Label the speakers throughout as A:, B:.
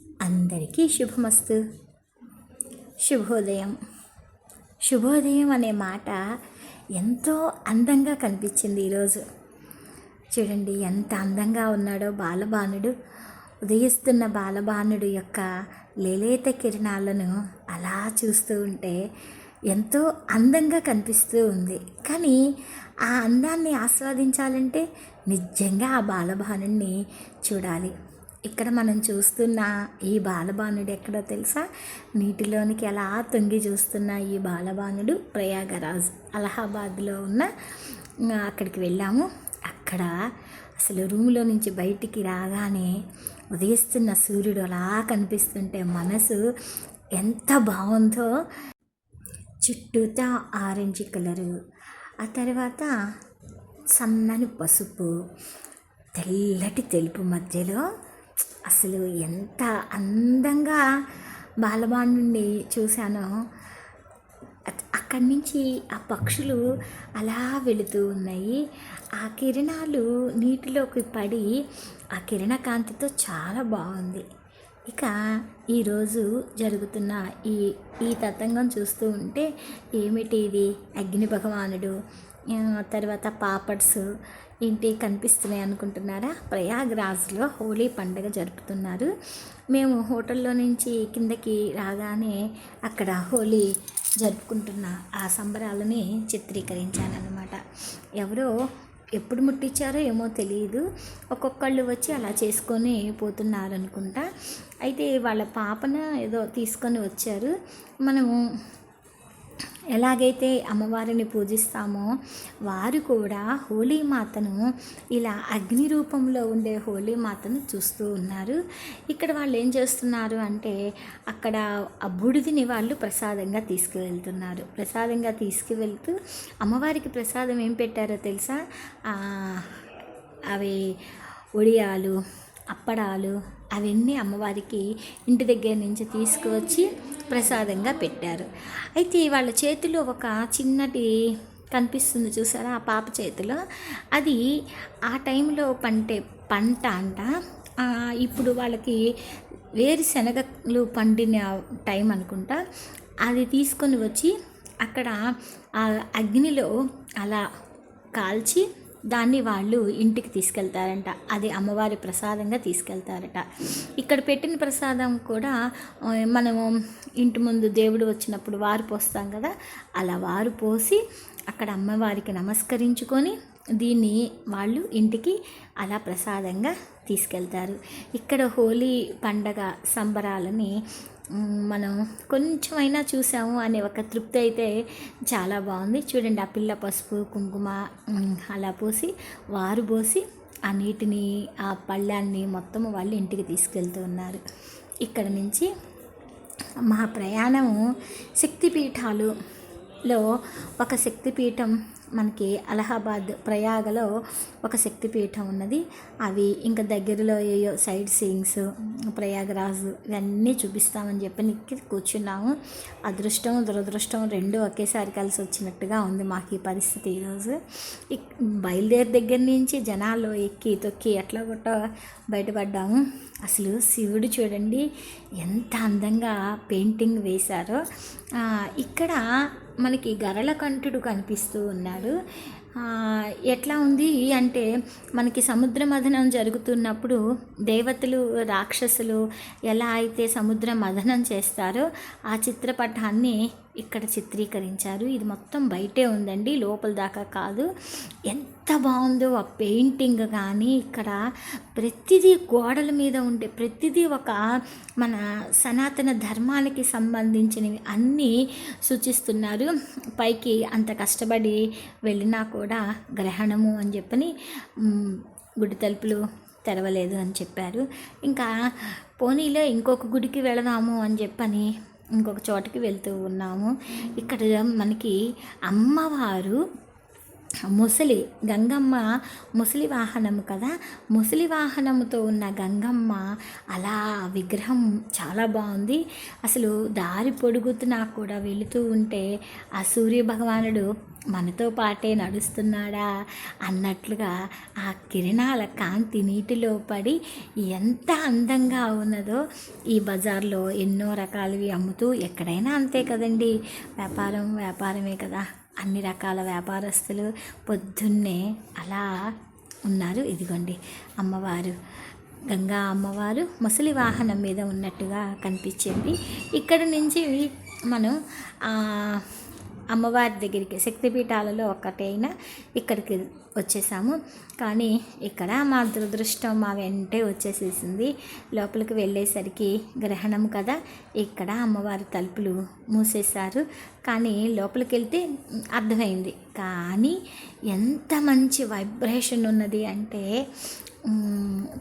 A: అందరికీ శుభమస్తు. శుభోదయం. శుభోదయం అనే మాట ఎంతో అందంగా కనిపించింది ఈరోజు. చూడండి ఎంత అందంగా ఉన్నాడో బాలబాణుడు. ఉదయిస్తున్న బాలబాణుడు యొక్క లేలేత కిరణాలను అలా చూస్తూ ఉంటే ఎంతో అందంగా కనిపిస్తూ ఉంది. కానీ ఆ అందాన్ని ఆస్వాదించాలంటే నిజంగా ఆ బాలబాణుడిని చూడాలి. ఇక్కడ మనం చూస్తున్న ఈ బాలబాణుడు ఎక్కడో తెలుసా? నీటిలోనికి అలా తొంగి చూస్తున్న ఈ బాలబాణుడు ప్రయాగరాజ్, అలహాబాద్లో ఉన్న అక్కడికి వెళ్ళాము. అక్కడ అసలు రూమ్లో నుంచి బయటికి రాగానే ఉదయిస్తున్న సూర్యుడు అలా కనిపిస్తుంటే మనసు ఎంత బాగుందో. చుట్టూతా ఆరెంజ్ కలరు, ఆ తర్వాత సన్నని పసుపు, తెల్లటి తెలుపు మధ్యలో అసలు ఎంత అందంగా బాలబాణుడిని చూశానో. అక్కడి నుంచి ఆ పక్షులు అలా వెళుతూ ఉన్నాయి. ఆ కిరణాలు నీటిలోకి పడి ఆ కిరణకాంతితో చాలా బాగుంది. ఇక ఈరోజు జరుగుతున్న ఈ తతంగం చూస్తూ ఉంటే ఏమిటి ఇది? అగ్ని భగవానుడు, తర్వాత పాపడ్స్ ఏంటి కనిపిస్తున్నాయి అనుకుంటున్నారా? ప్రయాగ్రాజ్లో హోలీ పండుగ జరుపుతున్నారు. మేము హోటల్లో నుంచి కిందకి రాగానే అక్కడ హోలీ జరుపుకుంటున్న ఆ సంబరాలని చిత్రీకరించానన్నమాట. ఎవరో ఎప్పుడు ముట్టించారో ఏమో తెలియదు, ఒక్కొక్కళ్ళు వచ్చి అలా చేసుకొని పోతున్నారు అనుకుంటా. అయితే వాళ్ళ పాపను ఏదో తీసుకొని వచ్చారు. మనము ఎలాగైతే అమ్మవారిని పూజిస్తామో వారు కూడా హోళీమాతను ఇలా అగ్ని రూపంలో ఉండే హోళీమాతను చూస్తూ ఉన్నారు. ఇక్కడ వాళ్ళు ఏం చేస్తున్నారు అంటే అక్కడ ఆ బూడిదని వాళ్ళు ప్రసాదంగా తీసుకువెళ్తున్నారు. ప్రసాదంగా తీసుకువెళ్తూ అమ్మవారికి ప్రసాదం ఏం పెట్టారో తెలుసా? అవి వడియాలు, అప్పడాలు అవన్నీ అమ్మవారికి ఇంటి దగ్గర నుంచి తీసుకువచ్చి ప్రసాదంగా పెట్టారు. అయితే వాళ్ళ చేతిలో ఒక చిన్నటి కనిపిస్తుంది చూసారా? ఆ పాప చేతిలో అది ఆ టైంలో పంట అంట. ఇప్పుడు వాళ్ళకి వేరుశనగలు పండిన టైం అనుకుంటా. అది తీసుకొని వచ్చి అక్కడ ఆ అగ్నిలో అలా కాల్చి దాన్ని వాళ్ళు ఇంటికి తీసుకెళ్తారంట. అది అమ్మవారి ప్రసాదంగా తీసుకెళ్తారట. ఇక్కడ పెట్టిన ప్రసాదం కూడా మనము ఇంటి ముందు దేవుడు వచ్చినప్పుడు వారు పోస్తాం కదా, అలా వారు పోసి అక్కడ అమ్మవారికి నమస్కరించుకొని దీన్ని వాళ్ళు ఇంటికి అలా ప్రసాదంగా తీసుకెళ్తారు. ఇక్కడ హోలీ పండగ సంబరాలని మనం కొంచెమైనా చూసాము అనే ఒక తృప్తి అయితే చాలా బాగుంది. చూడండి, ఆ పిల్ల పసుపు కుంకుమ అలా పోసి వారు పోసి ఆ నీటిని ఆ పళ్ళాన్ని మొత్తం వాళ్ళు ఇంటికి తీసుకెళ్తూ ఉన్నారు. ఇక్కడ నుంచి మా ప్రయాణము శక్తిపీఠాలులో ఒక శక్తిపీఠం మనకి అలహాబాద్ ప్రయాగలో ఒక శక్తిపీఠం ఉన్నది. అవి ఇంకా దగ్గరలో ఏయో సైడ్ సీయింగ్స్ ప్రయాగరాజ్ ఇవన్నీ చూపిస్తామని చెప్పి కూర్చున్నాము. అదృష్టం దురదృష్టం రెండు ఒకేసారి కలిసి వచ్చినట్టుగా ఉంది మాకు ఈ పరిస్థితి. ఈరోజు బయలుదేరి దగ్గర నుంచి జనాల్లో ఎక్కి తొక్కి ఎట్లా కొట్ట బయటపడ్డాము. అసలు శివుడు చూడండి ఎంత అందంగా పెయింటింగ్ వేశారో. ఇక్కడ మనకి గరళకంఠుడు కనిపిస్తూ ఉన్నాడు. ఎట్లా ఉంది అంటే మనకి సముద్ర మథనం జరుగుతున్నప్పుడు దేవతలు రాక్షసులు ఎలా అయితే సముద్ర మథనం చేస్తారో ఆ చిత్రపటాన్ని ఇక్కడ చిత్రీకరించారు. ఇది మొత్తం బయటే ఉందండి, లోపల దాకా కాదు. ఎంత బాగుందో ఆ పెయింటింగ్. కానీ ఇక్కడ ప్రతిదీ గోడల మీద ఉండే ప్రతిదీ ఒక మన సనాతన ధర్మానికి సంబంధించినవి అన్నీ సూచిస్తున్నారు. పైకి అంత కష్టపడి వెళ్ళినా కూడా గ్రహణము అని చెప్పని గుడి తలుపులు తెరవలేదు అని చెప్పారు. ఇంకా పోనీలో ఇంకొక గుడికి వెళదాము అని చెప్పని ఇంకొక చోటకి వెళ్తూ ఉన్నాము. ఇక్కడ మనకి అమ్మవారు ముసలి గంగమ్మ ముసలి వాహనము కదా, ముసలి వాహనముతో ఉన్న గంగమ్మ అలా విగ్రహం చాలా బాగుంది. అసలు దారి పొడుగుతున్నా కూడా వెళుతూ ఉంటే ఆ సూర్య భగవానుడు మనతో పాటే నడుస్తున్నాడా అన్నట్లుగా ఆ కిరణాల కాంతి నీటిలో పడి ఎంత అందంగా ఉన్నదో. ఈ బజార్లో ఎన్నో రకాలవి అమ్ముతూ, ఎక్కడైనా అంతే కదండి, వ్యాపారమే కదా, అన్ని రకాల వ్యాపారస్తులు పొద్దున్నే అలా ఉన్నారు. ఇదిగోండి అమ్మవారు, గంగా అమ్మవారు ముసలి వాహనం మీద ఉన్నట్టుగా కనిపించింది. ఇక్కడ నుంచి మనం అమ్మవారి దగ్గరికి, శక్తిపీఠాలలో ఒకటైన ఇక్కడికి వచ్చేసాము. కానీ ఇక్కడ మా దురదృష్టం మా వెంటే వచ్చేసేసింది. లోపలికి వెళ్ళేసరికి గ్రహణం కదా, ఇక్కడ అమ్మవారి తలుపులు మూసేశారు. కానీ లోపలికి వెళ్తే అర్థమైంది. కానీ ఎంత మంచి వైబ్రేషన్ ఉన్నది అంటే,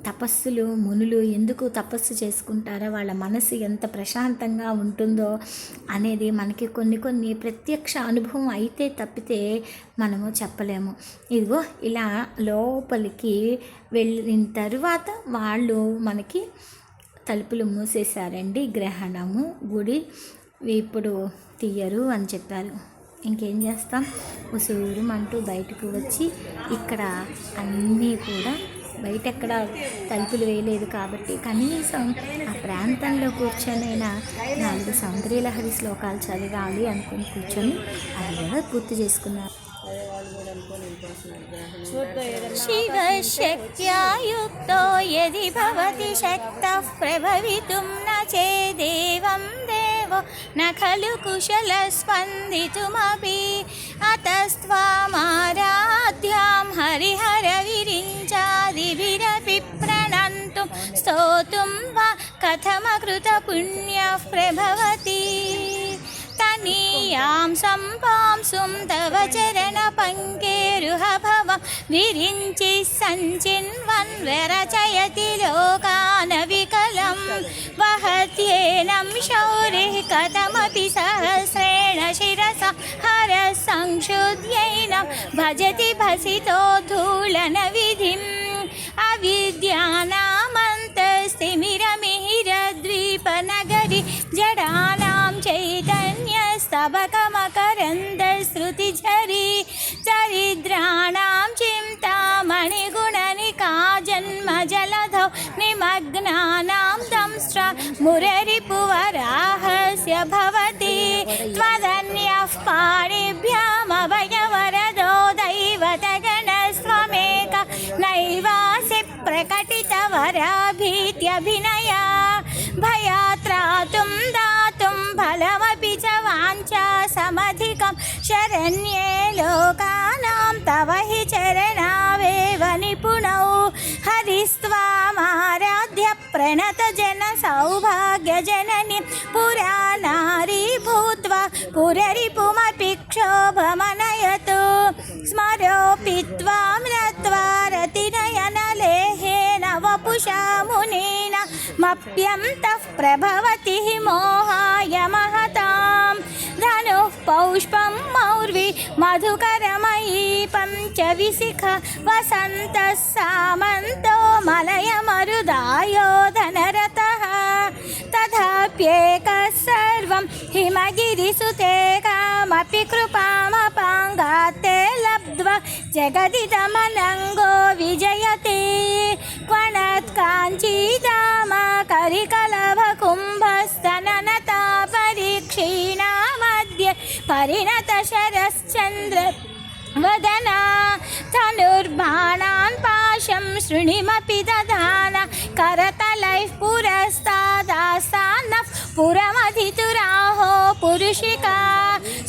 A: తపస్సులు మునులు ఎందుకు తపస్సు చేసుకుంటారో, వాళ్ళ మనసు ఎంత ప్రశాంతంగా ఉంటుందో అనేది మనకి కొన్ని ప్రత్యక్ష అనుభవం అయితే తప్పితే మనము చెప్పలేము. ఇదిగో ఇలా లోపలికి వెళ్ళిన తరువాత వాళ్ళు మనకి తలుపులు మూసేశారండి. గ్రహణము, గుడి ఇప్పుడు తీయరు అని చెప్పారు. ఇంకేం చేస్తాం, ఉసూరుమంటూ బయటకు వచ్చి ఇక్కడ అన్నీ కూడా, బయట ఎక్కడ తలుపులు వేయలేదు కాబట్టి కనీసం ఆ ప్రాంతంలో కూర్చొనైనా 4 సౌందర్యలహరి శ్లోకాలు చదవాలి అనుకుని కూర్చొని అది కూడా పూర్తి చేసుకున్నారు.
B: శివశక్త్యా యుక్తో యది భవతి శక్తః ప్రభవితుం న చేదేవం దేవో న ఖలు కుశల స్పందితుమపి అతస్త్వామారాధ్యాం హరిహర విరించాదిభిరపి ప్రణంతుం స్తోతుం వా కథమకృత పుణ్యః ప్రభవతి తనీయాం సంపాంసుం తవ చరణ పంకేరుహభవం విరించి సంచిన్వన్ విరచయతి లోకాన వికలం వహత్యేనం శౌరిః కథమపి సహస్రేణ శిరసా హర సంక్షుద్యైనం భజతి భసితో ధూళన విధిం అవిద్యానామంతస్తిమిరమిహిరద్వీపనగరి జడానాం చైతన్యస్తబకమకరందశ్రుతిఝరీ దరిద్రాణాం చింతామణిగుణనికా జన్మజలధౌ నిమగ్నానాం దంష్ట్రా మురరిపువరాహస్య భవతి త్వదన్యః పాణిభ్యామభయవరదో దైవతగణస్త్వమేక నైవాసి ప్రకటితవరాభీత్యభినయా భయాత్రాతుం దాతుం ఫలమపి చ వాంఛా సమధికం శరణ్యే లోకానాం తవ హి చరణావేవ నిపుణౌ హరిస్త్వామారాధ్య ప్రణత జన సౌభాగ్య జనని పురానారీ భూత్వా పురరిపుమపి క్షోభమనయతు స్మరోపి త్వాం నత్వా రతినయనలేహేన వపుషా మునీన మప్యంతః ప్రభవతి మోహాయ మహతాం ధనుః పౌష్పం మౌర్వి మధుకరమయీ పంచవిశిఖ వసంతః సామంతో మలయమరుదాయో ధనరతః తథాప్యేకः సర్వం హిమగిరిసుతే కామపి కృపామపాంగాత్తే లబ్ధ్వా జగదిదమనంగో విజయతే క్వణత్కాంచీదామ కరికలభకుంభస్తననతా పరీక్షీణా మధ్య పరిణత శరశ్చంద్ర వదనా ధనుర్బాణాన్ పాశం శృణిమపి దధాన కరతలైః పురస్తాదాస్తానః పురమధితురాహో పురుషికా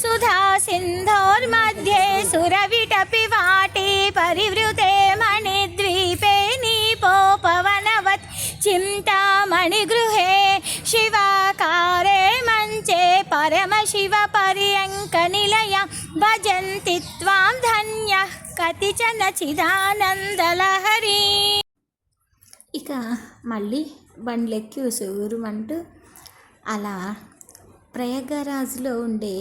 B: సుధా సింధోర్मध्ये సురవిటపి వాటి పరివృతే మణిద్వీపే నీపోపవనవత్ చింతామణిగృహే శివాకారే మంచే పరమశివ పర్యంక నిలయ భజంతి త్వాం ధన్యః కతిచన చిదానందలహరి.
A: ఇక మళ్ళీ బండ్లెక్కి ఉసూరుమంటూ అలా ప్రయాగరాజ్లో ఉండే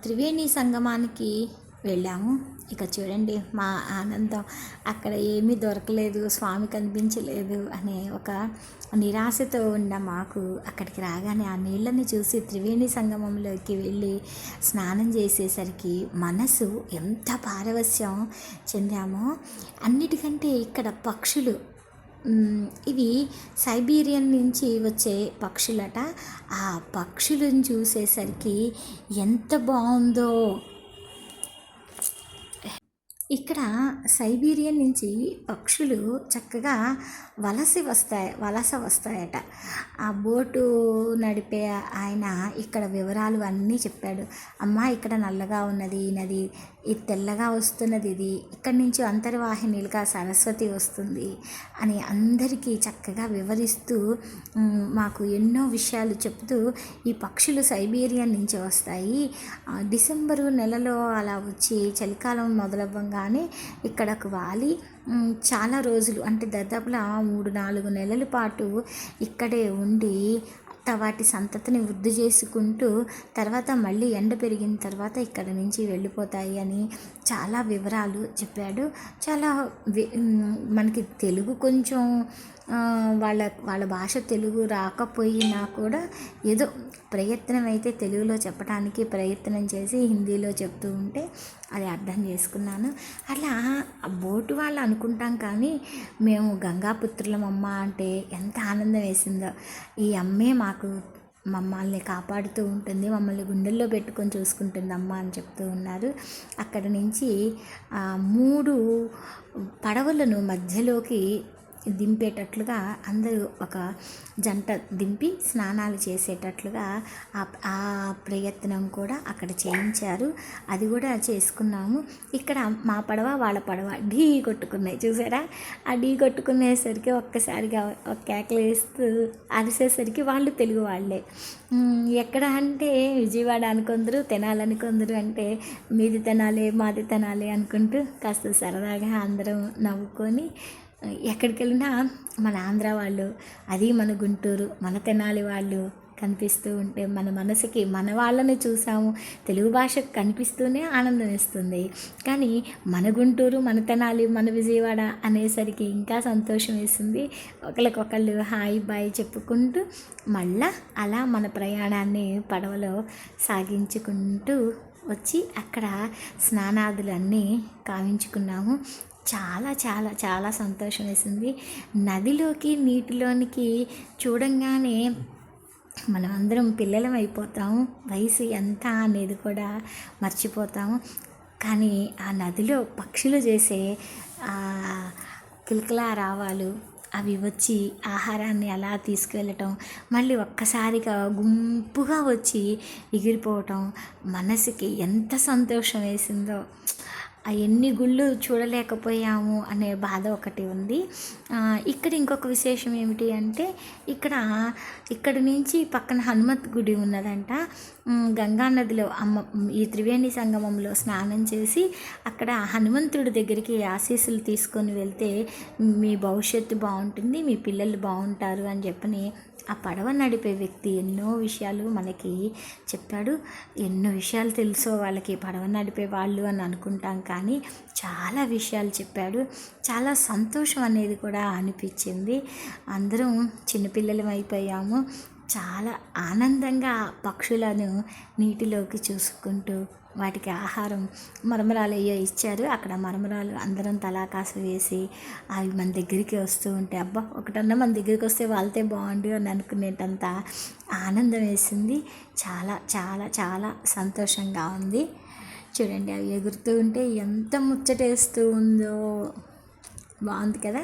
A: త్రివేణి సంగమానికి వెళ్ళాము. ఇక చూడండి మా ఆనందం. అక్కడ ఏమీ దొరకలేదు, స్వామి కనిపించలేదు అనే ఒక నిరాశతో ఉన్న మాకు అక్కడికి రాగానే ఆ నీళ్ళని చూసి త్రివేణి సంగమంలోకి వెళ్ళి స్నానం చేసేసరికి మనసు ఎంత పారవస్యం చెందామో. అన్నిటికంటే ఇక్కడ పక్షులు, ఇవి సైబీరియన్ నుంచి వచ్చే పక్షులట. ఆ పక్షులను చూసేసరికి ఎంత బాగుందో. ఇక్కడ సైబీరియన్ నుంచి పక్షులు చక్కగా వలస వస్తాయట. ఆ బోటు నడిపే ఆయన ఇక్కడ వివరాలు అన్నీ చెప్పాడు. అమ్మ, ఇక్కడ నల్లగా ఉన్నది ఈ నది, ఇది తెల్లగా వస్తున్నది ఇది, ఇక్కడి నుంచి అంతర్వాహినిలుగా సరస్వతి వస్తుంది అని అందరికీ చక్కగా వివరిస్తూ మాకు ఎన్నో విషయాలు చెప్తూ, ఈ పక్షులు సైబీరియన్ నుంచి వస్తాయి, డిసెంబరు నెలలో అలా వచ్చి చలికాలం మొదలవ్వంగానే ఇక్కడకు వాలి చాలా రోజులు అంటే దాదాపులా 3-4 నెలల పాటు ఇక్కడే ఉండి వాటి సంతతిని వృద్ధి చేసుకుంటూ తర్వాత మళ్ళీ ఎండ పెరిగిన తర్వాత ఇక్కడ నుంచి వెళ్ళిపోతాయి అని చాలా వివరాలు చెప్పాడు. చాలా మనకి తెలుగు కొంచెం వాళ్ళ భాష తెలుగు రాకపోయినా కూడా ఏదో ప్రయత్నం అయితే తెలుగులో చెప్పడానికి ప్రయత్నం చేసి హిందీలో చెప్తూ ఉంటే అది అర్థం చేసుకున్నాను. అలా బోటు వాళ్ళు అనుకుంటాం కానీ మేము గంగాపుత్రులం అమ్మ అంటే ఎంత ఆనందం వేసిందో. ఈ అమ్మే మాకు మమ్మల్ని కాపాడుతూ ఉంటుంది, మమ్మల్ని గుండెల్లో పెట్టుకొని చూసుకుంటుంది అమ్మ అని చెప్తూ ఉన్నారు. అక్కడి నుంచి 3 పడవలను మధ్యలోకి దింపేటట్లుగా అందరూ ఒక జంట దింపి స్నానాలు చేసేటట్లుగా ఆ ప్రయత్నం కూడా అక్కడ చేయించారు. అది కూడా చేసుకున్నాము. ఇక్కడ మా పడవ వాళ్ళ పడవ ఢీ కొట్టుకున్నాయి, చూసారా? ఆ ఢీ కొట్టుకునేసరికి ఒక్కసారిగా ఒక కేకలు వేస్తూ అరిసేసరికి వాళ్ళు తెలుగు వాళ్ళే. ఎక్కడ అంటే విజయవాడ అనుకుందరు, తెనాలి కొందరు, అంటే మీది తెనాలి మాది తెనాలి అనుకుంటూ కాస్త సరదాగా అందరం నవ్వుకొని ఎక్కడికి వెళ్ళినా మన ఆంధ్ర వాళ్ళు, అది మన గుంటూరు, మన తెనాలి వాళ్ళు కనిపిస్తూ ఉంటే మన మనసుకి మన వాళ్ళని చూసాము, తెలుగు భాష కనిపిస్తూనే ఆనందం ఇస్తుంది. కానీ మన గుంటూరు, మన తెనాలి, మన విజయవాడ అనేసరికి ఇంకా సంతోషం వేస్తుంది. ఒకరికొకళ్ళు హాయ్ బాయ్ చెప్పుకుంటూ మళ్ళా అలా మన ప్రయాణాన్ని పడవలో సాగించుకుంటూ వచ్చి అక్కడ స్నానాదులన్నీ కావించుకున్నాము. చాలా చాలా చాలా సంతోషం వేసింది. నదిలోకి నీటిలోనికి చూడంగానే మనం అందరం పిల్లలం అయిపోతాము, వయసు ఎంత అనేది కూడా మర్చిపోతాము. కానీ ఆ నదిలో పక్షులు చేసే కిలకిలా రావాలు, అవి వచ్చి ఆహారాన్ని అలా తీసుకువెళ్ళటం, మళ్ళీ ఒక్కసారిగా గుంపుగా వచ్చి ఎగిరిపోవటం మనసుకి ఎంత సంతోషం వేసిందో. ఎన్ని గుళ్ళు చూడలేకపోయాము అనే బాధ ఒకటి ఉంది. ఇక్కడ ఇంకొక విశేషం ఏమిటి అంటే ఇక్కడి నుంచి పక్కన హనుమత్ గుడి ఉన్నదంట. గంగానదిలో ఈ త్రివేణి సంగమంలో స్నానం చేసి అక్కడ హనుమంతుడి దగ్గరికి ఆశీస్సులు తీసుకొని వెళ్తే మీ భవిష్యత్తు బాగుంటుంది, మీ పిల్లలు బాగుంటారు అని చెప్పని ఆ పడవ నడిపే వ్యక్తి ఎన్నో విషయాలు మనకి చెప్పాడు. ఎన్నో విషయాలు తెలుసో వాళ్ళకి పడవ నడిపే వాళ్ళు అని అనుకుంటాం, కానీ చాలా విషయాలు చెప్పాడు. చాలా సంతోషం అనేది కూడా అనిపించింది. అందరం చిన్నపిల్లలం అయిపోయాము. చాలా ఆనందంగా పక్షులను నీటిలోకి చూసుకుంటూ వాటికి ఆహారం మరమరాలు అయ్యో ఇచ్చారు. అక్కడ మరమరాలు అందరం తలాకాసు వేసి అవి మన దగ్గరికి వస్తూ ఉంటే అబ్బా ఒకటన్నా మన దగ్గరికి వస్తే వాళ్ళతే బాగుండు అని అనుకునేటంత ఆనందం వేసింది. చాలా చాలా చాలా సంతోషంగా ఉంది. చూడండి, అవి ఎగురుతూ ఉంటే ఎంత ముచ్చటేస్తూ ఉందో. బాగుంది కదా,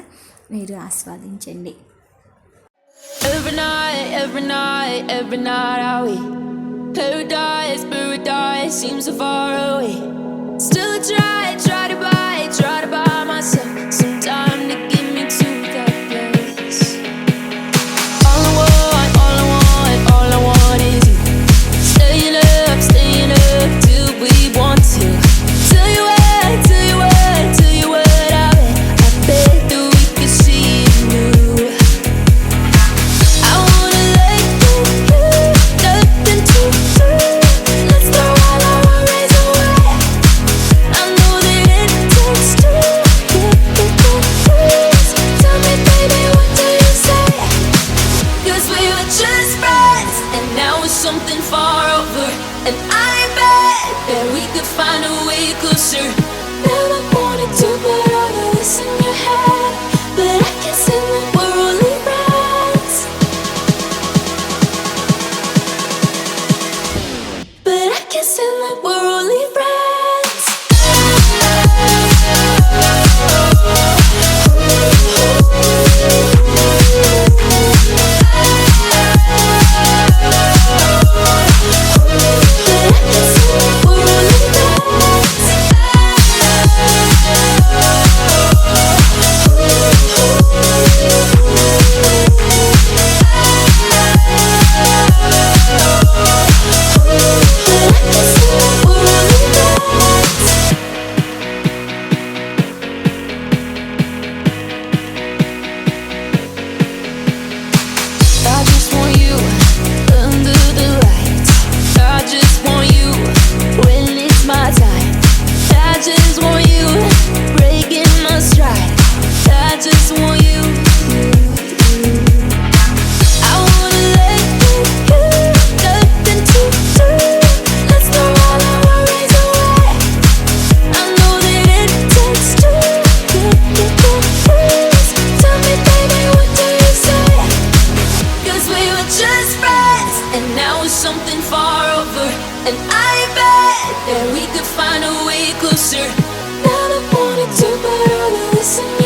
A: మీరు ఆస్వాదించండి.
C: Every night are we paradise seems so far away. Still I try to buy myself some time to get me to that place. All I want is you. Staying up till we want to. Tell you what I bet that we could see it new. I wanna let you, nothing to do. Let's throw all our worries away. were just friends, and now it's something far over. And I bet that we could find a way closer. Never wanted to put all of this in your head, but I can't say that we're only friends. But I can't say that we're only friends. I just want you under the lights. I just want you when it's my time. I just want you breaking my stride. I just want you. I wanna let you, nothing to do. Let's throw all our worries away. I know that it takes two to get confused. Tell me, baby, what do you say? 'Cause we were just friends, and now it's something far over. And I bet that we could find a way closer. Never wanted to put all of this in your